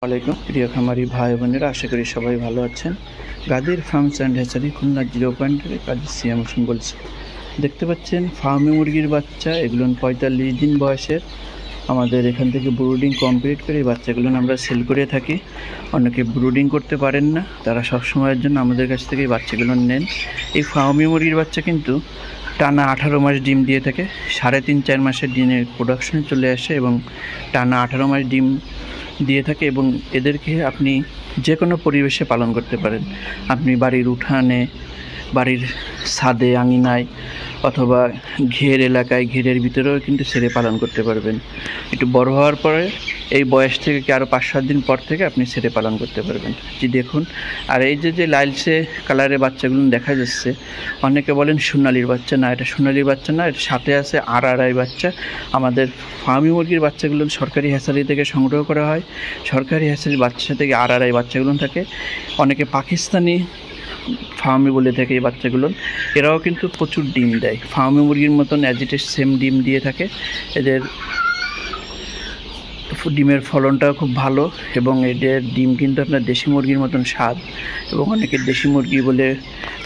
আলাইকুম প্রিয় খামারি ভাই বোনেরা, আশা করি সবাই ভালো আছেন। গাদির ফার্মস অ্যান্ড হ্যাচারি খুলনা 0 কাজী সিয়াম হোসেন বলছি। দেখতে পাচ্ছেন ফার্মে মুরগির বাচ্চা, এগুলো 45 দিন বয়সের। আমাদের এখান থেকে ব্রুডিং কমপ্লিট করে এই বাচ্চাগুলো আমরা সেল করে থাকি। অনেকে ব্রুডিং করতে পারেন না, তারা সব সময়ের জন্য আমাদের কাছ থেকে এই বাচ্চাগুলো নেন। এই ফার্মে মুরগির বাচ্চা কিন্তু টানা 18 মাস ডিম দিয়ে থাকে। 3.5-4 মাসের ডিমের প্রোডাকশনে চলে আসে এবং টানা 18 মাস ডিম দিয়ে থাকে। এবং এদেরকে আপনি যে কোনো পরিবেশে পালন করতে পারেন। আপনি বাড়ির উঠানে, বাড়ির ছাদে, আঙিনায় অথবা ঘের এলাকায়, ঘেরের ভিতরেও কিন্তু ছেড়ে পালন করতে পারবেন। একটু বড় হওয়ার পরে এই বয়স থেকে কি আরও 5-7 দিন পর থেকে আপনি ছেড়ে পালন করতে পারবেন। জি দেখুন, আর এই যে লালচে কালারের বাচ্চাগুলো দেখা যাচ্ছে, অনেকে বলেন সোনালির বাচ্চা। না, এটা সোনালির বাচ্চা না, এটা সাথে আছে আড়াই বাচ্চা। আমাদের ফার্মি মুরগির বাচ্চাগুলো সরকারি হ্যাচারি থেকে সংগ্রহ করা হয়। সরকারি হ্যাচারির বাচ্চা থেকে আড়াই বাচ্চাগুলো থাকে। অনেকে পাকিস্তানি ফার্মি বলে থাকে এই বাচ্চাগুলো। এরাও কিন্তু প্রচুর ডিম দেয়, ফার্মি মুরগির মতন অ্যাজিটেড সেম ডিম দিয়ে থাকে। এদের ডিমের ফলনটাও খুব ভালো এবং এদের ডিম কিন্তু আপনার দেশি মুরগির মতন স্বাদ, এবং অনেকে দেশি মুরগি বলে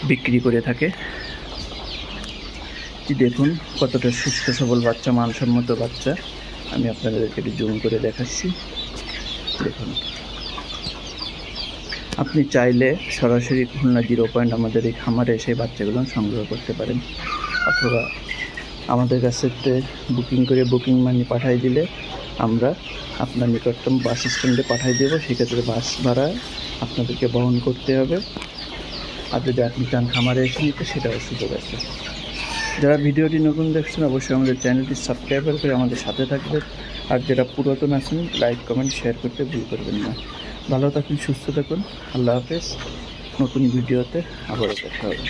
বিক্রি করে থাকে। দেখুন কতটা সুস্থ সবল বাচ্চা, মানসম্মত বাচ্চা। আমি আপনাদেরকে একটু জুম করে দেখাচ্ছি। দেখুন, আপনি চাইলে সরাসরি খুলনা 0 আমাদের এই খামারে এসে বাচ্চাগুলো সংগ্রহ করতে পারেন, অথবা আমাদের কাছে বুকিং করে বুকিং মানি পাঠিয়ে দিলে আমরা আপনার নিকটতম বাস স্ট্যান্ডে পাঠিয়ে দেব। সেক্ষেত্রে বাস ভাড়া আপনাদেরকে বহন করতে হবে। আর যদি আপনি চান খামারে এসে নিতে, সেটাও সুযোগ আছে। যারা ভিডিওটি নতুন দেখছেন, অবশ্যই আমাদের চ্যানেলটি সাবস্ক্রাইব করে আমাদের সাথে থাকবেন। আর যারা পুরাতন আছেন, লাইক কমেন্ট শেয়ার করতে ভুল করবেন না। ভালো থাকুন, সুস্থ থাকুন। আল্লাহ হাফেজ। নতুন ভিডিওতে আবারও দেখা হবে।